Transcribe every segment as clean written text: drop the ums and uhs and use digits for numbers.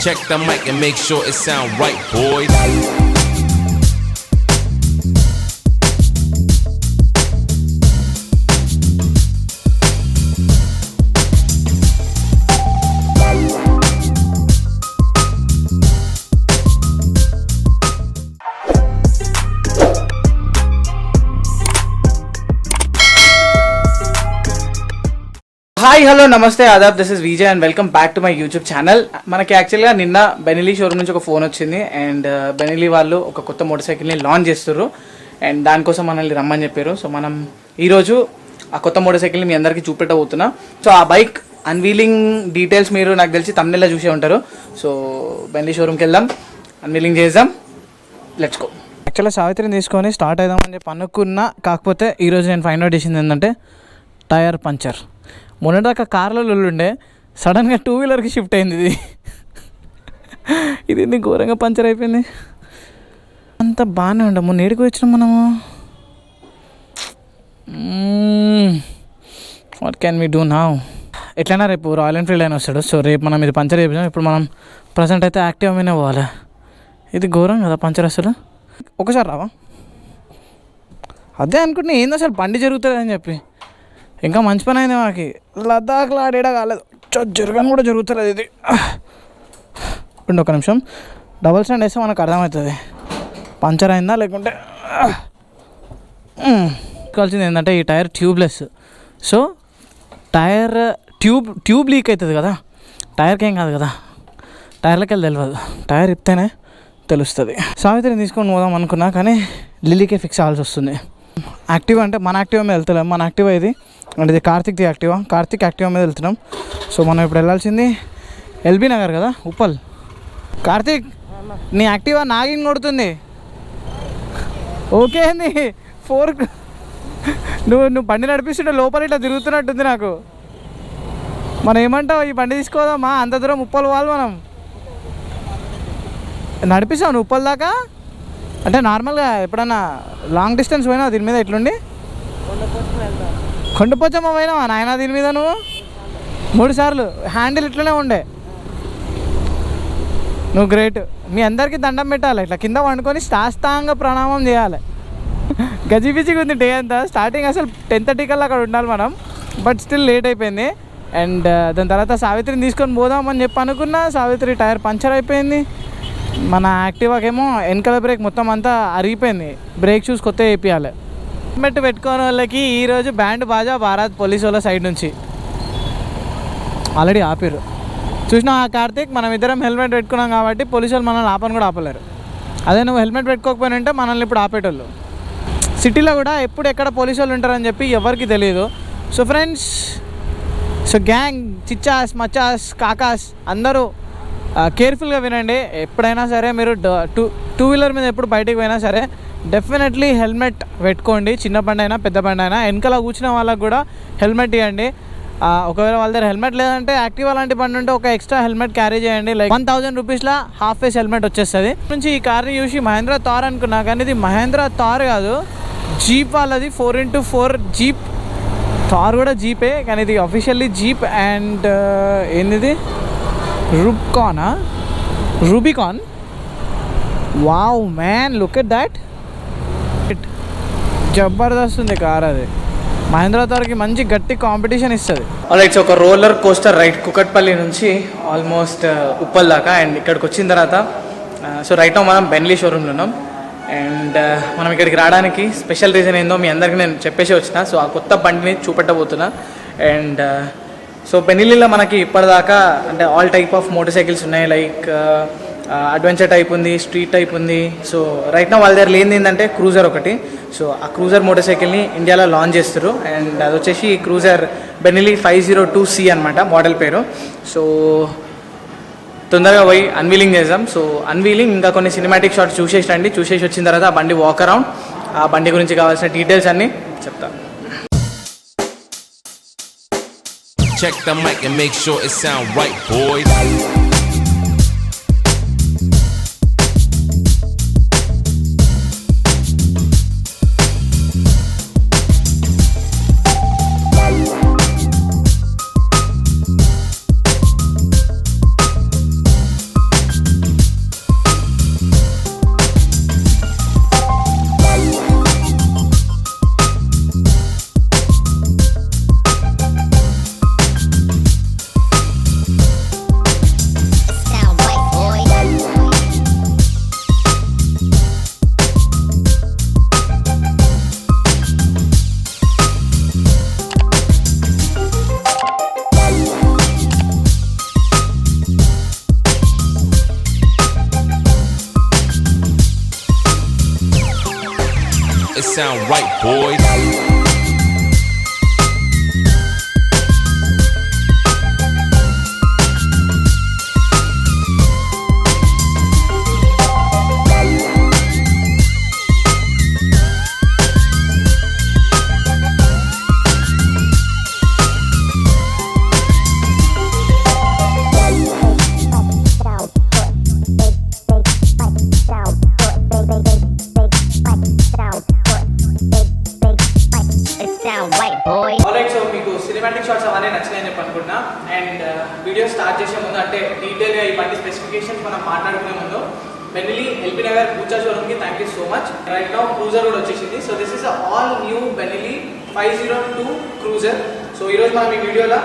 Check the mic and make sure it sound right, boys. Hi hello namaste ఆదాబ్, this is Vijay and welcome back to my YouTube channel. మనకి యాక్చువల్గా నిన్న Benelli showroom నుంచి ఒక phone వచ్చింది and Benelli వాళ్ళు ఒక కొత్త మోటార్ సైకిల్ని లాంచ్ చేస్తారు అండ్ దానికోసం మనల్ని రమ్మని చెప్పారు. సో మనం ఈరోజు ఆ కొత్త మోటార్ సైకిల్ని మీ అందరికీ చూపెట్టబోతున్నా. సో ఆ బైక్ అన్వీలింగ్ డీటెయిల్స్ మీరు నాకు తెలిసి తమిళలో చూసే ఉంటారు. సో బెనిలీ షోరూమ్కి వెళ్దాం, అన్వీలింగ్ చేద్దాం, లెట్స్ గో. యాక్చువల్గా సావిత్రిని తీసుకొని స్టార్ట్ అవుదామని చెప్పి అనుకున్నా, కాకపోతే ఈరోజు నేను ఫైండ్ అవుట్ చేసింది ఏంటంటే టైర్ పంచర్. మొన్నటిదాకా కార్లలో ఉండే, సడన్గా టూ వీలర్కి షిఫ్ట్ అయింది. ఇది ఘోరంగా పంచర్ అయిపోయింది. అంత బాగానే ఉండే. మొన్న ఏడికి వచ్చినాం మనము. What can we do now? ఎట్లయినా రేపు రాయల్ ఎన్ఫీల్డ్ అయినా వస్తాడు. సో రేపు మనం ఇది పంచర్ చేయించాం. ఇప్పుడు మనం ప్రజెంట్ అయితే యాక్టివ్ మీనే పోవాలి. ఇది ఘోరం కదా పంచర్ అసలు. ఒకసారి రావా? అదే అనుకుంటున్నా, ఏంది అసలు బండి జరుగుతుంది అని చెప్పి. ఇంకా మంచి పని అయింది మాకు. లద్దాఖ్లో ఆడేడా కాలేదు, జరగని కూడా జరుగుతుంది. ఇది ఇప్పుడు ఒక నిమిషం డబుల్ స్టాండ్ వేస్తే మనకు అర్థమవుతుంది పంచర్ అయిందా లేకుంటే. కావాల్సింది ఏంటంటే ఈ tyre tubeless. So tyre tube leak అవుతుంది కదా, టైర్కి ఏం కాదు కదా, టైర్లకి వెళ్ళి తెలియదు, టైర్ ఇప్తేనే తెలుస్తుంది. సావిత్రిని తీసుకొని పోదాం అనుకున్నా కానీ లిలీకే ఫిక్స్ అవ్వాల్సి వస్తుంది. యాక్టివా అంటే మన యాక్టివా మీద వెళ్తలేం, మన యాక్టివా ఇది అంటే ఇది కార్తిక్ది యాక్టివా. కార్తిక్ యాక్టివా మీద వెళ్తున్నాం. సో మనం ఇప్పుడు వెళ్ళాల్సింది ఎల్బీ నగర్ కదా, ఉప్పల్. కార్తిక్, నీ యాక్టివా నాగిని కొడుతుంది. ఓకే అండి, నువ్వు బండి నడిపిస్తుంటే లోపల ఇట్లా తిరుగుతున్నట్టుంది నాకు. మనం ఏమంటావు, ఈ బండి తీసుకోదామా? అంత దూరం ఉప్పల్ వాళ్ళు మనం నడిపిస్తావు నువ్వు ఉప్పల్ దాకా? అంటే నార్మల్గా ఎప్పుడన్నా లాంగ్ డిస్టెన్స్ పోయినా దీని మీద ఎట్లుండి? కొండపోచమ్మ పోయినావా నాయన దీని మీద నువ్వు? 3 సార్లు హ్యాండిల్ ఇట్లనే ఉండే. నువ్వు గ్రేట్. మీ అందరికీ దండం పెట్టాలి, ఇట్లా కింద వండుకొని శాస్త్రాంగ ప్రణామం చేయాలి. గజిబిజిగా ఉంది డే అంతా. స్టార్టింగ్ అసలు 10:30 కల్లా అక్కడ ఉండాలి మనం, బట్ స్టిల్ లేట్ అయిపోయింది. అండ్ దాని తర్వాత సావిత్రిని తీసుకొని పోదామని చెప్పి అనుకున్నా. సావిత్రి టైర్ పంచర్ అయిపోయింది. మన యాక్టివాకేమో వెనకాల బ్రేక్ మొత్తం అంతా అరిగిపోయింది. బ్రేక్ షూస్ కొత్త వేయాలి. హెల్మెట్ పెట్టుకోని వాళ్ళకి ఈరోజు బ్యాండ్ బాజా భారత్ పోలీసు వాళ్ళ సైడ్ నుంచి ఆల్రెడీ ఆపారు. చూసినా కార్తీక్, మనం ఇద్దరం హెల్మెట్ పెట్టుకున్నాం కాబట్టి పోలీసు వాళ్ళు మనల్ని ఆపని కూడా ఆపలేరు. అదే నువ్వు హెల్మెట్ పెట్టుకోకపోయినంటే మనల్ని ఇప్పుడు ఆపేటోళ్ళు. సిటీలో కూడా ఎప్పుడు ఎక్కడ పోలీసు వాళ్ళు ఉంటారని చెప్పి ఎవరికి తెలియదు. సో ఫ్రెండ్స్, సో గ్యాంగ్, చిచ్చాస్, మచ్చాస్, కాకాస్ అందరూ కేర్ఫుల్గా వినండి. ఎప్పుడైనా సరే మీరు టూ వీలర్ మీద ఎప్పుడు బయటికి పోయినా సరే డెఫినెట్లీ హెల్మెట్ పెట్టుకోండి. చిన్న బండి అయినా పెద్ద బండి అయినా. వెనకాల కూర్చున్న వాళ్ళకు కూడా హెల్మెట్ ఇవ్వండి. ఒకవేళ వాళ్ళ దగ్గర హెల్మెట్ లేదంటే యాక్టివా లాంటి బండి ఉంటే ఒక ఎక్స్ట్రా హెల్మెట్ క్యారీ చేయండి. లైక్ 1000 రూపీస్లో హాఫ్ ఫేస్ హెల్మెట్ వచ్చేస్తుంది. నుంచి ఈ కార్ని చూసి మహేంద్ర థార్ అనుకున్నా, కానీ ఇది మహేంద్ర థార్ కాదు, జీప్ వాళ్ళది. 4x4 jeep. థార్ కూడా జీపే, కానీ ఇది అఫీషియల్లీ జీప్. అండ్ ఏంది Rubicon. Wow man, look at that. జబర్దస్త్ ఉంది కార్. అది మహేంద్ర థార్కి మంచి గట్టి కాంపిటీషన్ ఇస్తుంది. ఆల్రైట్, ఒక రోలర్ కోస్టర్ రైడ్ కుకట్పల్లి నుంచి ఆల్మోస్ట్ ఉప్పల్ దాకా. అండ్ ఇక్కడికి వచ్చిన తర్వాత సో రైట్ నౌ మనం బెన్లీ షోరూమ్లో ఉన్నాం. అండ్ మనం ఇక్కడికి రావడానికి స్పెషల్ రీజన్ ఏందో మీ అందరికీ నేను చెప్పేసి వచ్చిన. సో ఆ కొత్త బండిని చూపెట్టబోతున్నా. అండ్ సో బెనిలీలో మనకి ఇప్పటిదాకా అంటే all type of motor cycles ఉన్నాయి. లైక్ అడ్వెంచర్ టైప్ ఉంది, స్ట్రీట్ టైప్ ఉంది. సో రైట్ నా వాళ్ళ దగ్గర లేనిది ఏంటంటే క్రూజర్ ఒకటి. సో ఆ క్రూజర్ మోటార్ సైకిల్ని ఇండియాలో లాంచ్ చేస్తారు. అండ్ అది వచ్చేసి క్రూజర్ బెనిలీ 502C అనమాట మోడల్ పేరు. సో తొందరగా పోయి అన్వీలింగ్ చేద్దాం. సో అన్వీలింగ్ ఇంకా కొన్ని సినిమాటిక్ షాట్స్ చూసేసి రండి. చూసేసి వచ్చిన తర్వాత ఆ బండి వాక్ అరౌండ్, ఆ బండి గురించి కావాల్సిన డీటెయిల్స్ అన్నీ చెప్తాను. Check the mic and make sure it sound right, boys. sound right, boys. Alright, so మీకు సినిమాటిక్ షాట్స్ అవన్నీ నచ్చినాయని చెప్పి అనుకుంటున్నా. అండ్ వీడియో స్టార్ట్ చేసే ముందు అంటే డీటెయిల్గా ఈ బండి స్పెసిఫికేషన్స్ మనం మాట్లాడుకునే ముందు బెన్నెలీ ఎల్బీ నగర్ బూచా షోరూమ్కి thank you so much. Right now cruiser కూడా వచ్చేసింది. So this is all new Benelli 502 cruiser. So ఈరోజు మనం ఈ వీడియోలో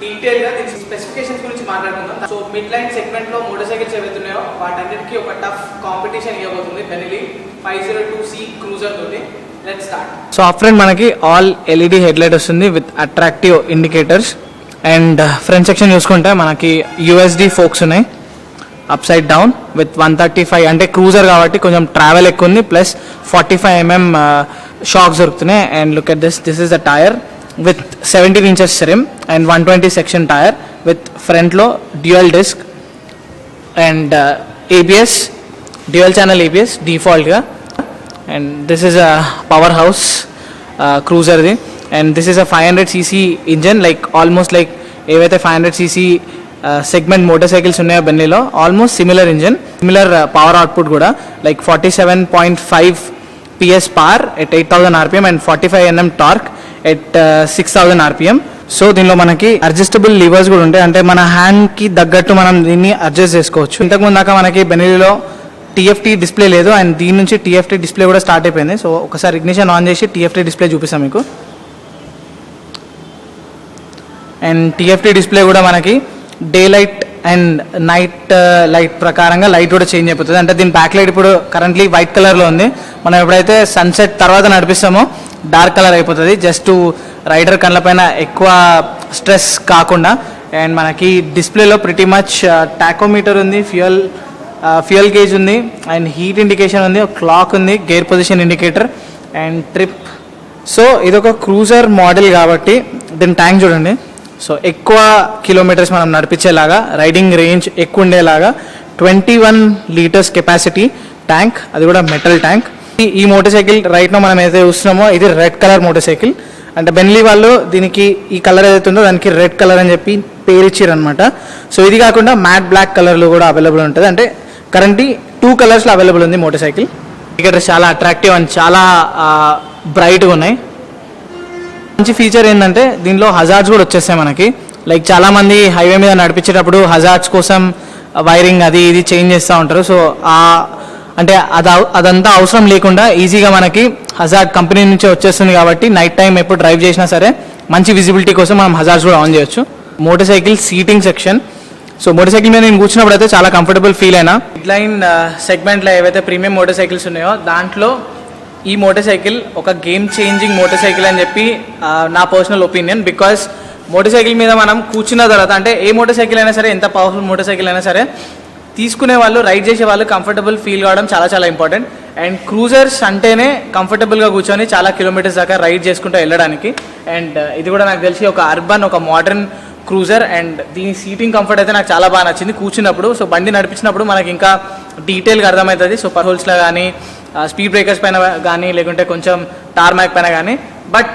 డీటెయిల్గా దీని స్పెసిఫికేషన్స్ గురించి మాట్లాడుకుందాం. సో మిడ్ లైన్ సెగ్మెంట్లో మోటార్ సైకిల్స్ ఏవైతున్నాయో వాటన్నిటికీ ఒక టఫ్ కాంపిటీషన్ ఇవ్వబోతుంది బెన్నెలీ 502C క్రూజర్ తోటి. Let's start. So up front మనకి ఆల్ ఎల్ఈడి హెడ్ లైట్ వస్తుంది with attractive indicators. And front section చూసుకుంటే మనకి యూఎస్డి ఫోక్స్ ఉన్నాయి అప్ సైడ్ డౌన్ విత్ 135, అంటే క్రూజర్ కాబట్టి కొంచెం ట్రావెల్ ఎక్కువ ఉంది, ప్లస్ 45 mm షాక్స్ దొరుకుతున్నాయి. And look at this is the tyre with 17 inches rim and 120 section tyre with ఫ్రంట్లో dual disc and ABS, dual channel ABS డిఫాల్ట్గా. And this is a powerhouse క్రూజర్ది. And this is a 500cc engine, like almost like ఏవైతే 500cc segment motorcycles ఉన్నాయో బెన్నెలీలో almost similar engine, similar power output కూడా, like 47.5 PS power at 8000 RPM and 45 Nm torque at 6000 RPM. So దీనిలో మనకి adjustable levers కూడా ఉంటాయి, అంటే మన హ్యాండ్కి తగ్గట్టు మనం దీన్ని అడ్జస్ట్ చేసుకోవచ్చు. ఇంతకుముందు దాకా మనకి బెన్నెలీలో TFT డిస్ప్లే లేదు, అండ్ దీని నుంచి TFT డిస్ప్లే కూడా స్టార్ట్ అయిపోయింది. సో ఒకసారి ఇగ్నిషన్ ఆన్ చేసి TFT డిస్ప్లే చూపిస్తాం మీకు. అండ్ TFT డిస్ప్లే కూడా మనకి day light and night light ప్రకారంగా లైట్ కూడా చేంజ్ అయిపోతుంది. అంటే దీని బ్యాక్ లైట్ ఇప్పుడు కరెంట్లీ వైట్ కలర్లో ఉంది, మనం ఎప్పుడైతే సన్సెట్ తర్వాత నడిపిస్తామో డార్క్ కలర్ అయిపోతుంది, జస్ట్ రైడర్ కళ్ళపైన ఎక్కువ స్ట్రెస్ కాకుండా. అండ్ మనకి డిస్ప్లేలో ప్రిటీ మచ్ టాకోమీటర్ ఉంది, ఫ్యూయల్ గేజ్ ఉంది, అండ్ హీట్ ఇండికేషన్ ఉంది, ఒక క్లాక్ ఉంది, gear position indicator and trip. So ఇదొక క్రూజర్ మోడల్ కాబట్టి దీని ట్యాంక్ చూడండి. సో ఎక్కువ కిలోమీటర్స్ మనం నడిపించేలాగా, రైడింగ్ రేంజ్ ఎక్కువ ఉండేలాగా 21 liters కెపాసిటీ ట్యాంక్, అది కూడా మెటల్ ట్యాంక్. ఈ మోటార్ సైకిల్ రైట్ నో మనం ఏదైతే చూస్తున్నామో ఇది రెడ్ కలర్ మోటార్ సైకిల్. అంటే బెన్నెలీ వాళ్ళు దీనికి ఈ కలర్ ఏదైతే ఉందో దానికి రెడ్ కలర్ అని చెప్పి పేరు ఇచ్చారు అనమాట. సో ఇది కాకుండా మ్యాట్ బ్లాక్ కలర్లో కూడా అవైలబుల్ ఉంటుంది, అంటే కరెంట్లీ 2 కలర్స్లో అవైలబుల్ ఉంది మోటార్ సైకిల్. ఇక్కడ చాలా అట్రాక్టివ్ అండ్ చాలా బ్రైట్గా ఉన్నాయి. మంచి ఫీచర్ ఏంటంటే దీనిలో హజార్డ్స్ కూడా వచ్చేస్తాయి మనకి, లైక్ చాలామంది హైవే మీద నడిపించేటప్పుడు హజార్డ్స్ కోసం వైరింగ్ అది ఇది చేంజ్ చేస్తూ ఉంటారు. సో అంటే అదంతా అవసరం లేకుండా ఈజీగా మనకి హజార్డ్ కంపెనీ నుంచే వచ్చేస్తుంది కాబట్టి నైట్ టైం ఎప్పుడు డ్రైవ్ చేసినా సరే మంచి విజిబిలిటీ కోసం మనం హజార్డ్స్ కూడా ఆన్ చేయొచ్చు. Motor cycle seating section. So motorcycle మీద నేను కూర్చున్నప్పుడు అయితే చాలా కంఫర్టబుల్ ఫీల్ అయినా. మిడ్ లైన్ సెగ్మెంట్లో ఏవైతే ప్రీమియం మోటార్ సైకిల్స్ ఉన్నాయో దాంట్లో ఈ మోటార్ సైకిల్ ఒక గేమ్ చేంజింగ్ మోటార్ సైకిల్ అని చెప్పి నా personal opinion. Because motor cycle మీద మనం కూర్చున్న తర్వాత, అంటే ఏ మోటార్ సైకిల్ అయినా సరే, ఎంత పవర్ఫుల్ మోటార్ సైకిల్ అయినా సరే, తీసుకునే వాళ్ళు, రైడ్ చేసే వాళ్ళు కంఫర్టబుల్ ఫీల్ కావడం చాలా చాలా ఇంపార్టెంట్. అండ్ క్రూజర్స్ అంటేనే కంఫర్టబుల్గా కూర్చొని చాలా కిలోమీటర్స్ దాకా రైడ్ చేసుకుంటూ వెళ్ళడానికి. అండ్ ఇది కూడా నాకు తెలిసి ఒక అర్బన్, ఒక మోడర్న్ క్రూజర్. అండ్ దీని సీటింగ్ కంఫర్ట్ అయితే నాకు చాలా బాగా నచ్చింది కూర్చున్నప్పుడు. సో బండి నడిపించినప్పుడు మనకి ఇంకా డీటెయిల్గా అర్థమవుతుంది. సో పర్ హోల్స్లో కానీ, స్పీడ్ బ్రేకర్స్ పైన కానీ, లేకుంటే కొంచెం టార్మాక్ పైన కానీ. But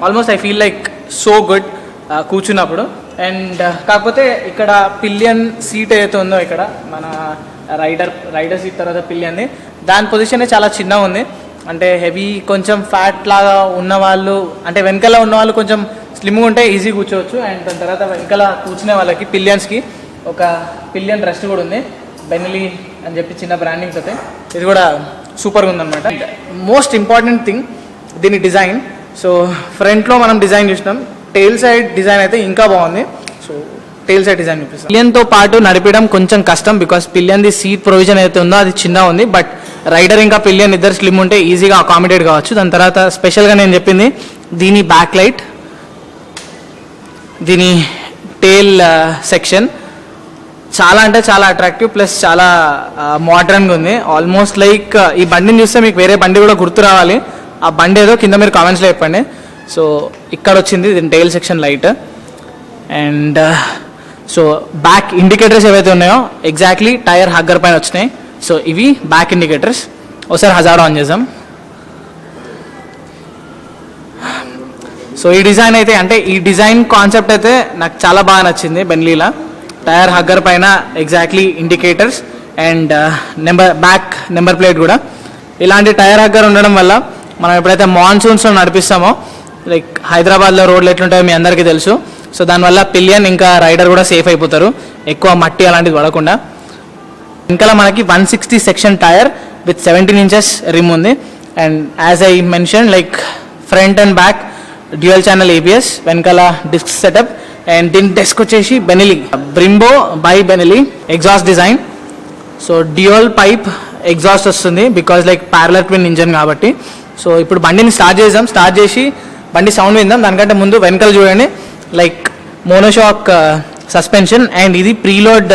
almost I feel like so good కూర్చున్నప్పుడు. అండ్ కాకపోతే ఇక్కడ పిలియన్ సీట్ ఏదైతే ఉందో, ఇక్కడ మన రైడర్ సీట్ తర్వాత పిలియన్ది, దాని పొజిషన్ చాలా చిన్నగా ఉంది. అంటే హెవీ కొంచెం ఫ్యాట్ లాగా ఉన్నవాళ్ళు, అంటే వెనకాల ఉన్నవాళ్ళు కొంచెం స్లిమ్గా ఉంటే ఈజీ కూర్చోవచ్చు. అండ్ దాని తర్వాత వెనకాల కూర్చునే వాళ్ళకి పిలియన్స్కి ఒక పిలియన్ రెస్ట్ కూడా ఉంది, బెన్నెలీ అని చెప్పి చిన్న బ్రాండింగ్ తోటి. ఇది కూడా సూపర్గా ఉందన్నమాట. మోస్ట్ ఇంపార్టెంట్ థింగ్ దీని డిజైన్. సో ఫ్రంట్లో మనం డిజైన్ చూసినాం, టెయిల్ సైడ్ డిజైన్ అయితే ఇంకా బాగుంది. సో టెయిల్ సైడ్ డిజైన్ చూపిస్తాం. పిలియన్తో పాటు నడిపడం కొంచెం కష్టం, బికాస్ పిలియన్ది సీట్ ప్రొవిజన్ అయితే ఉందో అది చిన్నగా ఉంది. బట్ రైడర్ ఇంకా పిలియన్ ఇద్దరు స్లిమ్ ఉంటే ఈజీగా అకామిడేట్ కావచ్చు. దాని తర్వాత స్పెషల్గా నేను చెప్పింది దీని బ్యాక్ లైట్, దీని టెయిల్ సెక్షన్ చాలా అంటే చాలా అట్రాక్టివ్, ప్లస్ చాలా మోడర్న్గా ఉంది. ఆల్మోస్ట్ లైక్ ఈ బండిని చూస్తే మీకు వేరే బండి కూడా గుర్తు రావాలి, ఆ బండి ఏదో కింద మీరు కామెంట్స్లో చెప్పండి. సో ఇక్కడ వచ్చింది దీని tail section light. And so back indicators ఏవైతే ఉన్నాయో ఎగ్జాక్ట్లీ టైర్ హగ్గర్ పైన వచ్చినాయి. సో ఇవి బ్యాక్ ఇండికేటర్స్. ఒకసారి హజార్డ్ ఆన్ చేద్దాం. సో ఈ డిజైన్ అయితే అంటే ఈ డిజైన్ కాన్సెప్ట్ అయితే నాకు చాలా బాగా నచ్చింది. బెన్లీలా టైర్ హగ్గర్ పైన exactly indicators and back number plate కూడా. ఇలాంటి టైర్ హగ్గర్ ఉండడం వల్ల మనం ఎప్పుడైతే మాన్సూన్స్లో నడిపిస్తామో లైక్ హైదరాబాద్లో రోడ్లు ఎట్లుంటాయో మీ అందరికీ తెలుసు. సో దానివల్ల పిలియన్ ఇంకా రైడర్ కూడా సేఫ్ అయిపోతారు, ఎక్కువ మట్టి అలాంటిది పడకుండా. ఇంకా మనకి 160 section tyre with 17 inches rim ఉంది. And as I mention like front and back dual channel ABS, వెనకాల డిస్క్ సెటప్. అండ్ దీని డెస్క్ వచ్చేసి Benelli Brembo by Benelli exhaust design. So dual pipe exhaust వస్తుంది because like parallel twin engine కాబట్టి. So ఇప్పుడు బండిని start చేద్దాం. Start చేసి బండి సౌండ్ విందాం. దానికంటే ముందు వెనకాల చూడండి లైక్ మోనోషాక్ సస్పెన్షన్. అండ్ ఇది ప్రీలోడ్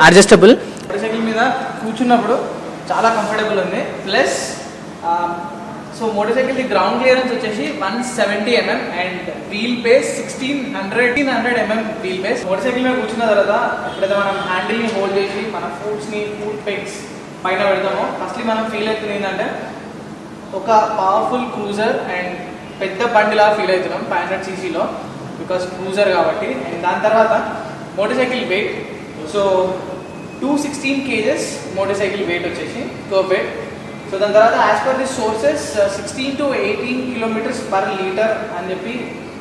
అడ్జస్టబుల్. మోటార్ సైకిల్ మీద కూర్చున్నప్పుడు చాలా కంఫర్టబుల్ ఉంది. Plus so motorcycle ground clearance వచ్చేసి 170 mm and wheelbase 1600 mm wheelbase. Motorcycle మీద కూర్చున్న తర్వాత ఎప్పుడైతే మనం హ్యాండిల్ని హోల్డ్ చేసి మన ఫుట్ పెగ్స్ పైన పెడతామో ఫస్ట్లీ మనం ఫీల్ అవుతుంది ఏంటంటే ఒక పవర్ఫుల్ క్రూజర్ అండ్ పెద్ద బండిలా ఫీల్ అవుతున్నాం 500cc బికాస్ క్రూజర్ కాబట్టి. అండ్ దాని తర్వాత motorcycle weight so 216 kgs motorcycle weight వచ్చేసి కర్వ్ వెయిట్. సో దాని తర్వాత as per the sources 16 to 18 km/L అని చెప్పి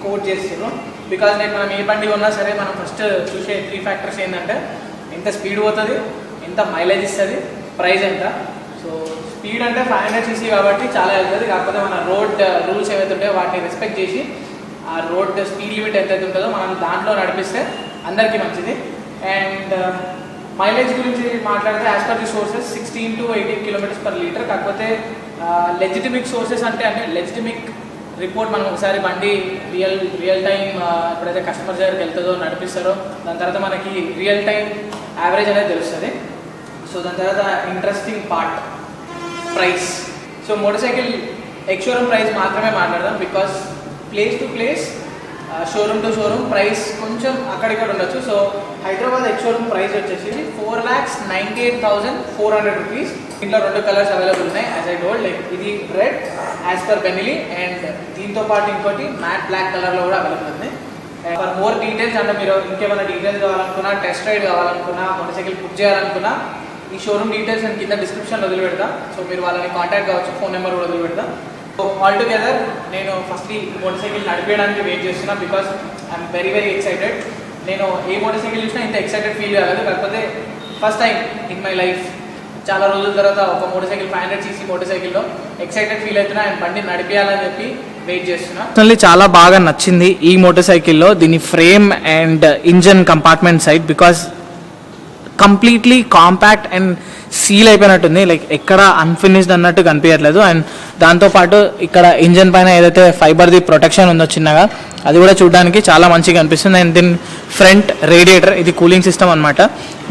కోట్ చేస్తున్నారు. బికాజ్ లైక్ మనం ఏ బండి ఉన్నా సరే మనం ఫస్ట్ చూసే 3 factors ఏంటంటే ఎంత స్పీడ్ పోతుంది, ఎంత మైలేజ్ ఇస్తుంది, ప్రైస్ ఎంత. సో స్పీడ్ అంటే 500cc కాబట్టి చాలా వెళ్తుంది. కాకపోతే మన రోడ్ రూల్స్ ఏవైతే ఉంటాయో వాటిని రెస్పెక్ట్ చేసి ఆ రోడ్ స్పీడ్ లిమిట్ ఎంతైతే ఉంటుందో మనం దాంట్లో నడిపిస్తే అందరికీ మంచిది. అండ్ మైలేజ్ గురించి మాట్లాడితే as per the sources 16 to 18 km/L. కాకపోతే లెజిటిమిక్ సోర్సెస్ అంటే లెజిటిమిక్ రిపోర్ట్ మనం ఒకసారి బండి రియల్ టైం ఎప్పుడైతే కస్టమర్ దగ్గరికి వెళ్తుందో నడిపిస్తారో దాని తర్వాత మనకి రియల్ టైం యావరేజ్ అనేది తెలుస్తుంది. సో దాని తర్వాత interesting part price. So motor cycle ex showroom price మాత్రమే మాట్లాడదాం because place to place showroom to showroom price కొంచెం అక్కడిక్కడ ఉండొచ్చు. So Hyderabad ex showroom price వచ్చేసి 4,98,400 రూపీస్. ఇంట్లో 2 కలర్స్ అవైలబుల్ ఉన్నాయి యాజ్ ఐ టోల్డ్. లైక్ ఇది red as per Benelli and దీంతో పాటు ఇంకోటి మ్యాట్ బ్లాక్ కలర్లో కూడా అవైలబుల్ ఉంది. ఫర్ మోర్ డీటెయిల్స్ అంటే మీరు ఇంకేమైనా డీటెయిల్స్ కావాలనుకున్నా, టెస్ట్ రైడ్ కావాలనుకున్నా, మోటార్ సైకిల్ బుక్ చేయాలనుకున్నా ఈ షోరూమ్ డీటెయిల్స్ నేను కింద డిస్క్రిప్షన్లో వదిలిపెడతా. సో మీరు వాళ్ళని కాంటాక్ట్ కావచ్చు, ఫోన్ నెంబర్ కూడా వదిలిపెడతా. సో ఆల్ టుగెదర్ నేను ఫస్ట్లీ మోటార్ సైకిల్ నడిపేయడానికి వెయిట్ చేస్తున్నా బికాస్ ఐఎమ్ వెరీ ఎక్సైటెడ్. నేను ఏ మోటార్ సైకిల్ చూసినా ఇంత ఎక్సైటెడ్ ఫీల్ కాలేదు. కాకపోతే first time in my life చాలా రోజుల తర్వాత ఒక మోటార్ సైకిల్ 500cc మోటార్ సైకిల్లో ఎక్సైటెడ్ ఫీల్ అవుతున్నా అండ్ బండి నడిపేయాలని చెప్పి వెయిట్ చేస్తున్నా. అసలు చాలా బాగా నచ్చింది ఈ మోటార్ సైకిల్లో దీని frame and engine compartment side because completely compact and seal అయిపోయినట్టుంది. లైక్ ఎక్కడ అన్ఫినిష్డ్ అన్నట్టు కనిపించట్లేదు. అండ్ దాంతోపాటు ఇక్కడ ఇంజన్ పైన ఏదైతే ఫైబర్ది ప్రొటెక్షన్ ఉందో చిన్నగా అది కూడా చూడడానికి చాలా మంచిగా అనిపిస్తుంది. అండ్ దీని ఫ్రంట్ రేడియేటర్ ఇది కూలింగ్ సిస్టమ్ అనమాట.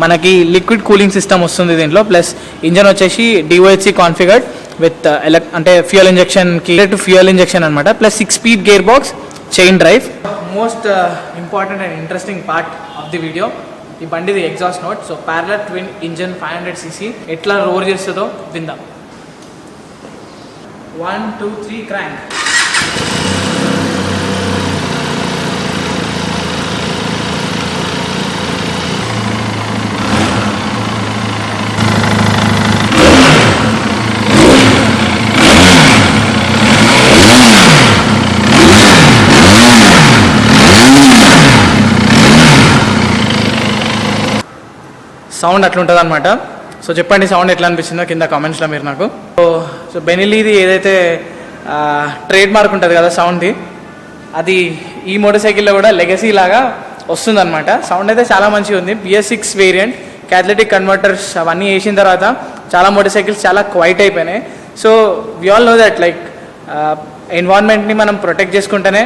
మనకి లిక్విడ్ కూలింగ్ సిస్టమ్ వస్తుంది దీంట్లో. ప్లస్ ఇంజన్ వచ్చేసి DOHC కాన్ఫిగర్డ్ విత్ అంటే ఫ్యూయల్ ఇంజెక్షన్కి ఫ్యూయల్ ఇంజెక్షన్ అనమాట. Plus 6-speed gearbox, chain drive. Most important and interesting part of the video ఈ బండిది exhaust note. So parallel twin engine 500cc ఎట్లా roar చేస్తుందో విందాం. 1 2 3 క్రాంక్. సౌండ్ అట్లుంటుంది అనమాట. సో చెప్పండి సౌండ్ ఎట్లా అనిపిస్తుందో కింద కామెంట్స్లో మీరు నాకు. సో బెనిలీది ఏదైతే ట్రేడ్ మార్క్ ఉంటుంది కదా సౌండ్ది, అది ఈ మోటార్ సైకిల్లో కూడా లెగసీ లాగా వస్తుందన్నమాట. సౌండ్ అయితే చాలా మంచిగా ఉంది. BS6 వేరియంట్ క్యాథలెటిక్ కన్వర్టర్స్ అవన్నీ వేసిన తర్వాత చాలా మోటార్ సైకిల్స్ చాలా క్వైట్ అయిపోయినాయి. So we all know that like ఎన్వైరన్మెంట్ని మనం ప్రొటెక్ట్ చేసుకుంటేనే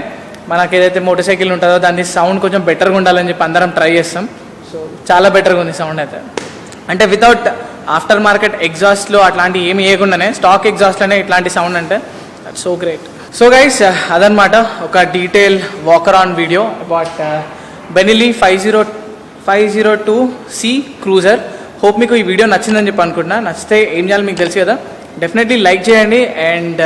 మనకి ఏదైతే మోటార్ సైకిల్ ఉంటుందో దాని సౌండ్ కొంచెం బెటర్గా ఉండాలని చెప్పి అందరం ట్రై చేస్తాం. సో చాలా బెటర్గా ఉంది సౌండ్ అయితే. అంటే వితౌట్ ఆఫ్టర్ మార్కెట్ ఎగ్జాస్ట్లో అట్లాంటివి ఏమి వేయకుండానే స్టాక్ ఎగ్జాస్ట్లోనే ఇట్లాంటి సౌండ్ అంటే that's so great. So guys అదనమాట ఒక detail walker on video about Benelli 502C cruiser. Hope మీకు ఈ వీడియో నచ్చిందని చెప్పి అనుకుంటున్నా. నచ్చితే ఏం చేయాలి మీకు తెలుసు కదా, డెఫినెట్లీ లైక్ చేయండి అండ్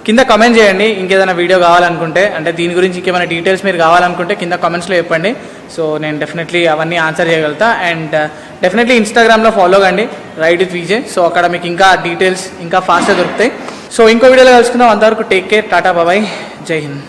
కింద కామెంట్ చేయండి ఇంకేదైనా వీడియో కావాలనుకుంటే, అంటే దీని గురించి ఇంకేమైనా డీటెయిల్స్ మీరు కావాలనుకుంటే కింద కామెంట్స్లో చెప్పండి. సో నేను డెఫినెట్లీ అవన్నీ ఆన్సర్ చేయగలుగుతా. అండ్ డెఫినెట్లీ ఇన్స్టాగ్రామ్లో ఫాలో కండి రైడ్ విత్ విజయ్. సో అక్కడ మీకు ఇంకా డీటెయిల్స్ ఇంకా ఫాస్ట్గా దొరుకుతాయి. సో ఇంకో వీడియోలో కలుసుకుందాం. అంతవరకు టేక్ కేర్, టాటా బాబాయ్, జై హింద్.